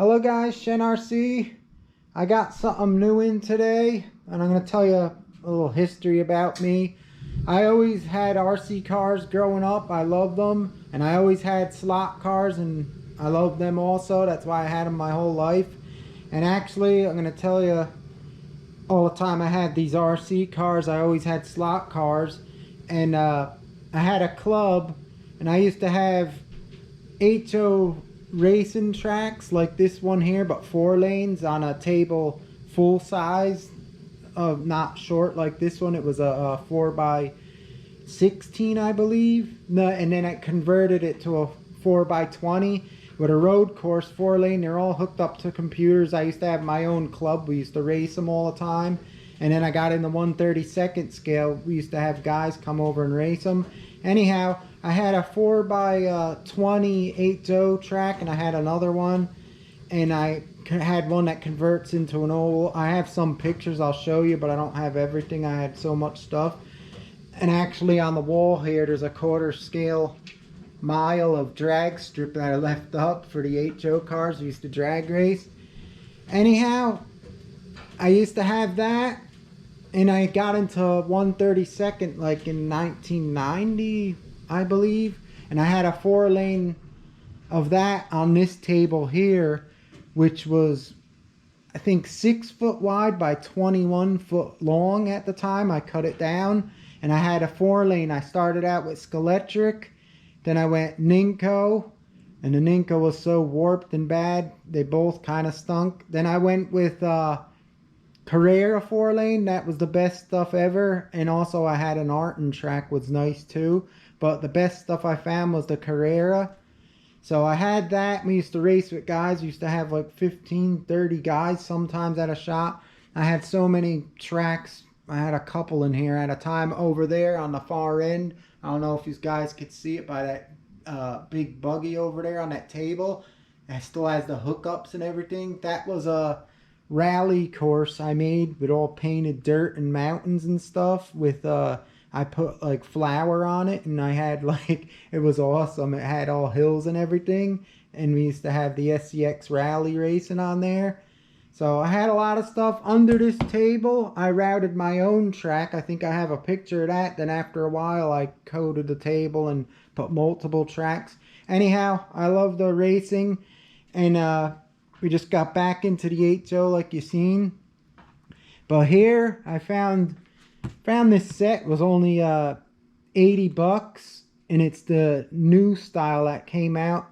Hello guys, Shen RC. I got something new in today, and I'm going to tell you a little history about me. I always had RC cars growing up. I loved them, and I always had slot cars, and I loved them also. That's why I had them my whole life. And actually, I'm going to tell you, all the time I had these RC cars, I always had slot cars, and I had a club, and I used to have HO racing tracks like this one here, but 4 lanes on a table full size, not short like this one. It was a 4x16, I believe. No, and then I converted it to a 4x20 with a road course 4 lane. They're all hooked up to computers. I used to have my own club. We used to race them all the time. And then I got in the 1/32 scale. We used to have guys come over and race them. Anyhow, I had a 4x20 HO track, and I had another one, and I had one that converts into an oval. I have some pictures I'll show you, but I don't have everything. I had so much stuff. And actually on the wall here, there's a 1/4 scale mile of drag strip that I left up for the HO cars we used to drag race. Anyhow, I used to have that, and I got into 1/32 like in 1990, I believe, and I had a 4 lane of that on this table here, which was I think 6 foot wide by 21 foot long at the time. I cut it down, and I had a 4 lane. I started out with Skeletric, then I went Ninko, and the Ninko was so warped and bad they both kind of stunk. Then I went with Carrera 4 lane. That was the best stuff ever. And also I had an Arton track, was nice too, but the best stuff I found was the Carrera. So I had that. We used to race with guys. We used to have like 15-30 guys sometimes at a shop. I had so many tracks. I had a couple in here at a time. Over there on the far end, I don't know if you guys could see it by that big buggy over there on that table. It still has the hookups and everything. That was a rally course I made with all painted dirt and mountains and stuff with I put like flour on it, and I had like, it was awesome. It had all hills and everything, and we used to have the SCX rally racing on there. So I had a lot of stuff. Under this table I routed my own track. I think I have a picture of that. Then after a while I coated the table and put multiple tracks. Anyhow, I love the racing, and we just got back into the HO like you seen. But here I found this set. Was only 80 bucks, and it's the new style that came out,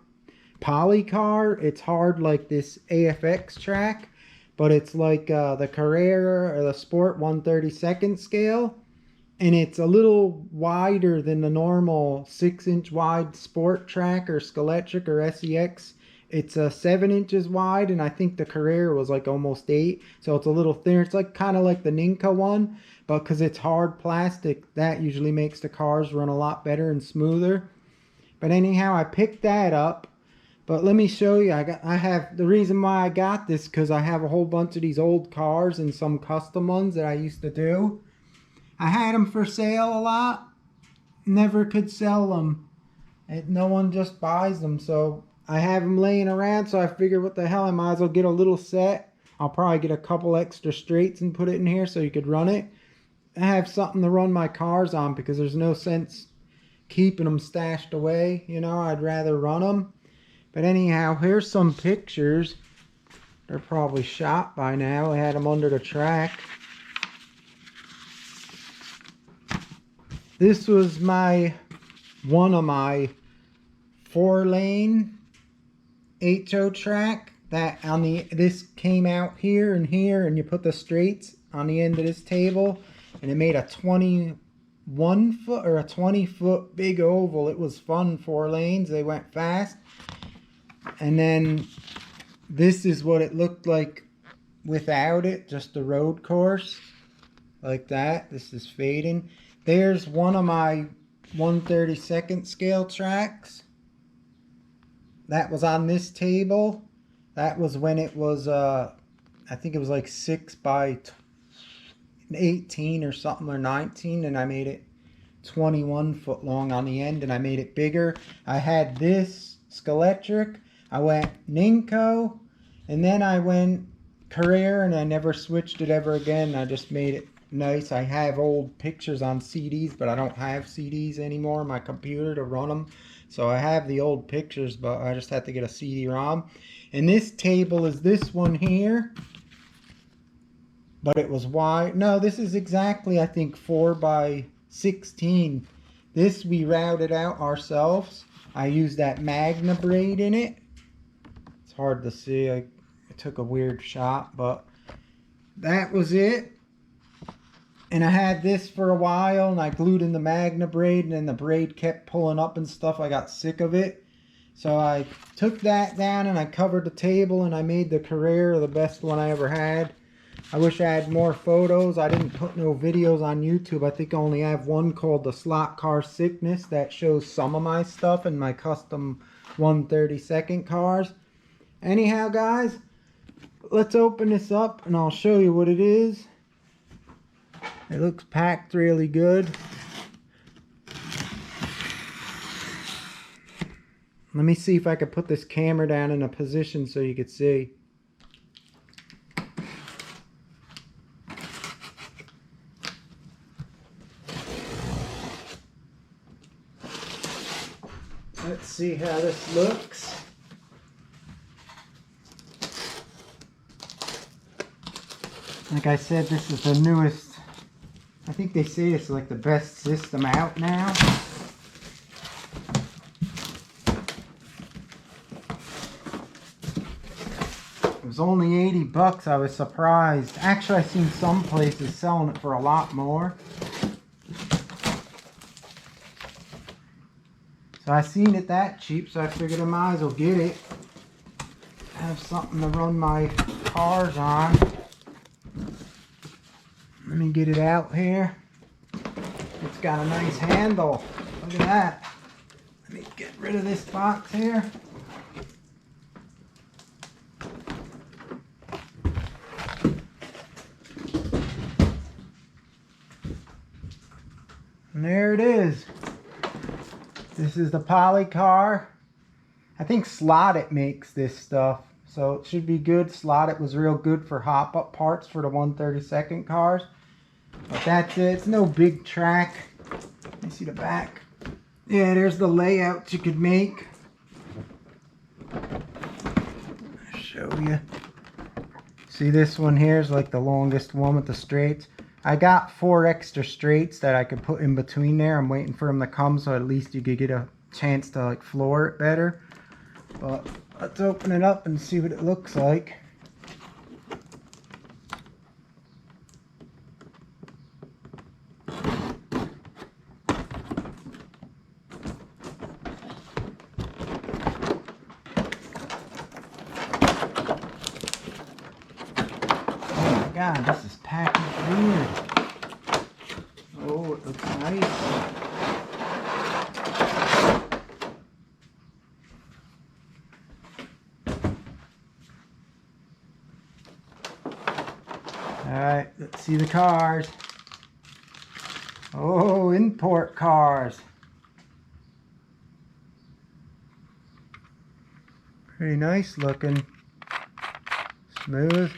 Policar. It's hard like this AFX track, but it's like the Carrera or the Sport 1/32 scale, and it's a little wider than the normal 6-inch wide Sport track or Skeletric or SEX. It's 7 inches wide, and I think the Carrera was like almost 8, so it's a little thinner. It's like kind of like the Ninka one, but because it's hard plastic, that usually makes the cars run a lot better and smoother. But anyhow, I picked that up. But let me show you. I have the reason why I got this, because I have a whole bunch of these old cars and some custom ones that I used to do. I had them for sale a lot, never could sell them, and no one just buys them. So I have them laying around, so I figured, what the hell, I might as well get a little set. I'll probably get a couple extra straights and put it in here so you could run it. I have something to run my cars on, because there's no sense keeping them stashed away. You know, I'd rather run them. But anyhow, here's some pictures. They're probably shot by now. I had them under the track. This was one of my 4 lane HO track. That on this came out here and here, and you put the straights on the end of this table, and it made a 21 foot or a 20 foot big oval. It was fun. 4 lanes, they went fast. And then this is what it looked like without it, just a road course like that. This is fading. There's one of my 1/32 scale tracks that was on this table. That was when it was I think it was like 6x18 or something, or 19, and I made it 21 foot long on the end, and I made it bigger. I had this Skeletric. I went Ninko, And then I went career and I never switched it ever again. I just made it nice. I have old pictures on CDs, but I don't have CDs anymore on my computer to run them. So I have the old pictures, but I just had to get a CD-ROM. And this table is this one here. But it was wide. No, this is exactly, I think, 4 by 16. This we routed out ourselves. I used that Magna braid in it. It's hard to see. I took a weird shot, but that was it. And I had this for a while, and I glued in the Magna braid, and then the braid kept pulling up and stuff. I got sick of it. So I took that down, and I covered the table, and I made the Carrera the best one I ever had. I wish I had more photos. I didn't put no videos on YouTube. I think I only have one called The Slot Car Sickness that shows some of my stuff and my custom 1/32 cars. Anyhow, guys, let's open this up and I'll show you what it is. It looks packed really good. Let me see if I can put this camera down in a position so you can see. Let's see how this looks. Like I said, this is the newest. I think they say it's like the best system out now. It was only 80 bucks. I was surprised. Actually, I've seen some places selling it for a lot more. So I seen it that cheap, so I figured I might as well get it. Have something to run my cars on. Let me get it out here. It's got a nice handle. Look at that. Let me get rid of this box here. And there it is. This is the Policar. I think Slot-It makes this stuff, so it should be good. Slot-It was real good for hop-up parts for the 1/32 cars. But that's it. It's no big track. Let me see the back. Yeah, there's the layouts you could make. I'll show you. See, this one here is like the longest one with the straights. I got 4 extra straights that I could put in between there. I'm waiting for them to come so at least you could get a chance to like floor it better. But let's open it up and see what it looks like. Oh my God, this is packaged weird. Oh, it looks nice. Alright, let's see the cars. Oh, import cars. Pretty nice looking. Smooth.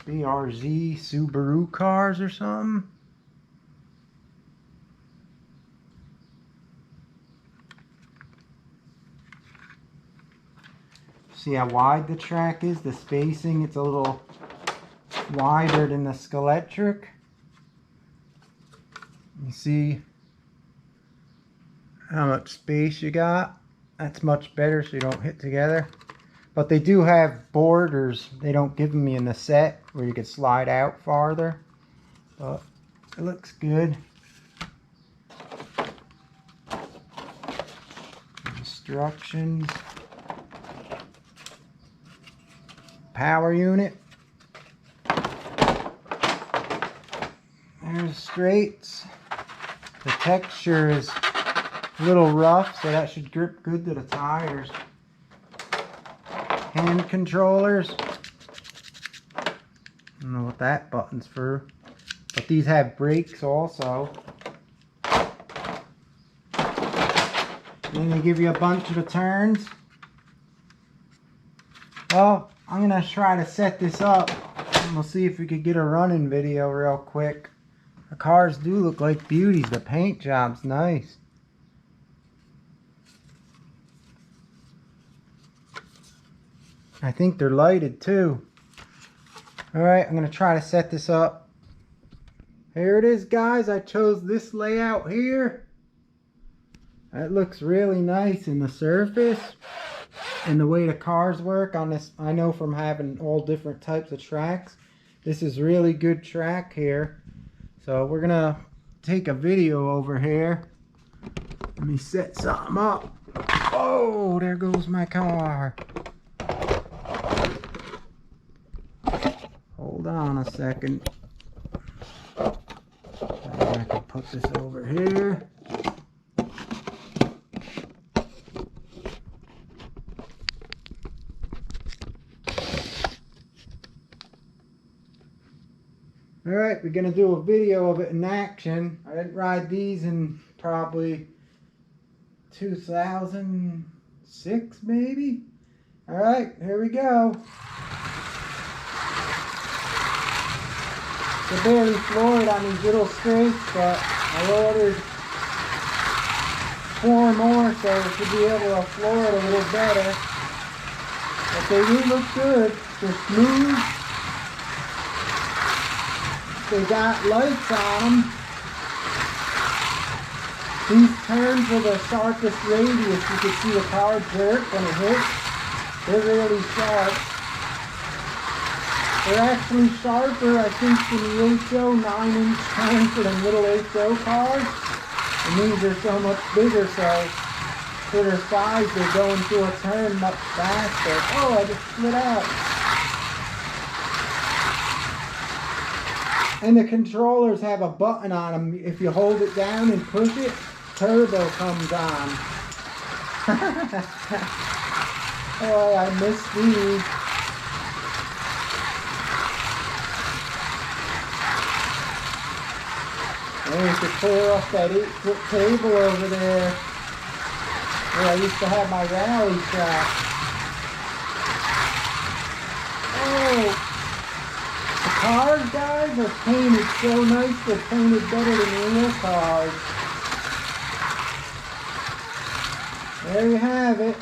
BRZ Subaru cars or something. See how wide the track is, the spacing, it's a little wider than the Skeletric. You see how much space you got? That's much better so you don't hit together. But they do have borders. They don't give me in the set where you could slide out farther. But it looks good. Instructions. Power unit. There's straights. The texture is a little rough, so that should grip good to the tires. Hand controllers. I don't know what that button's for, but these have brakes also. Then they give you a bunch of the turns. Well, I'm gonna try to set this up and we'll see if we could get a running video real quick. The cars do look like beauties. The paint job's nice. I think they're lighted too. Alright, I'm gonna try to set this up. Here it is, guys. I chose this layout here. That looks really nice in the surface and the way the cars work on this. I know from having all different types of tracks, this is really good track here. So we're gonna take a video over here. Let me set something up. Oh, there goes my car. Hold on a second. I can put this over here. Alright, we're going to do a video of it in action. I didn't ride these in probably 2006 maybe. Alright, here we go. They're barely floored on these little straights, but I ordered 4 more so we should be able to floor it a little better. But they do look good. They're smooth. They got lights on them. These turns are the sharpest radius. You can see the car jerk when it hits. They're really sharp. They're actually sharper, I think, than the HO 9-inch turn for them little HO cars. And these are so much bigger, so for their size, they're going through a turn much faster. Oh, I just slid out. And the controllers have a button on them. If you hold it down and push it, turbo comes on. Oh, I missed these. And you could tear off that 8-foot cable over there where I used to have my rally track. Oh! The cars, guys, are painted so nice. They're painted better than real cars. There you have it.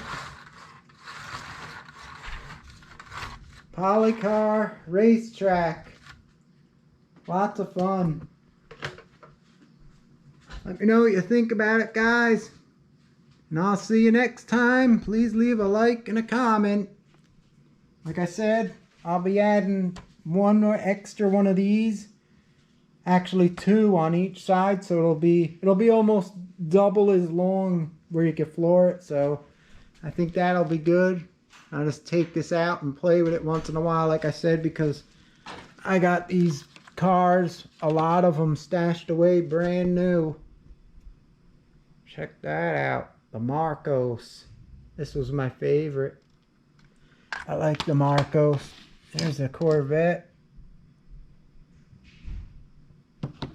Policar racetrack. Lots of fun. Let me know what you think about it, guys. And I'll see you next time. Please leave a like and a comment. Like I said, I'll be adding one or extra one of these. Actually 2 on each side, so it'll be almost double as long where you can floor it. So I think that'll be good. I'll just take this out and play with it once in a while, like I said, because I got these cars, a lot of them stashed away brand new. Check that out, the Marcos. This was my favorite. I like the Marcos. There's a Corvette.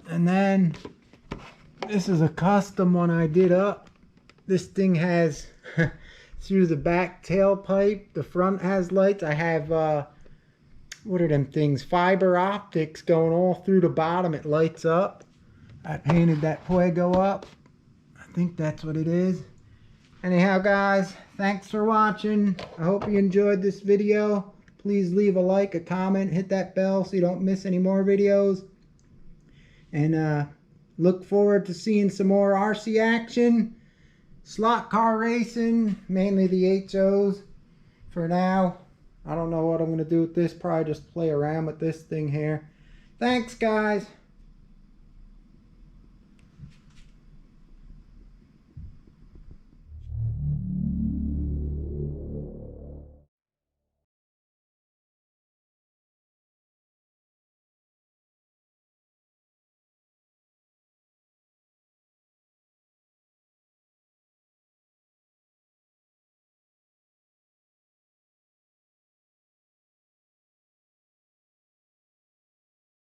And then this is a custom one I did up. This thing has through the back tailpipe, the front has lights. I have what are them things, fiber optics going all through the bottom. It lights up. I painted that Fuego up. I think that's what it is. Anyhow, guys, thanks for watching. I hope you enjoyed this video. Please leave a like, a comment, hit that bell so you don't miss any more videos. And look forward to seeing some more RC action, slot car racing, mainly the HOs for now. I don't know what I'm going to do with this. Probably just play around with this thing here. Thanks, guys.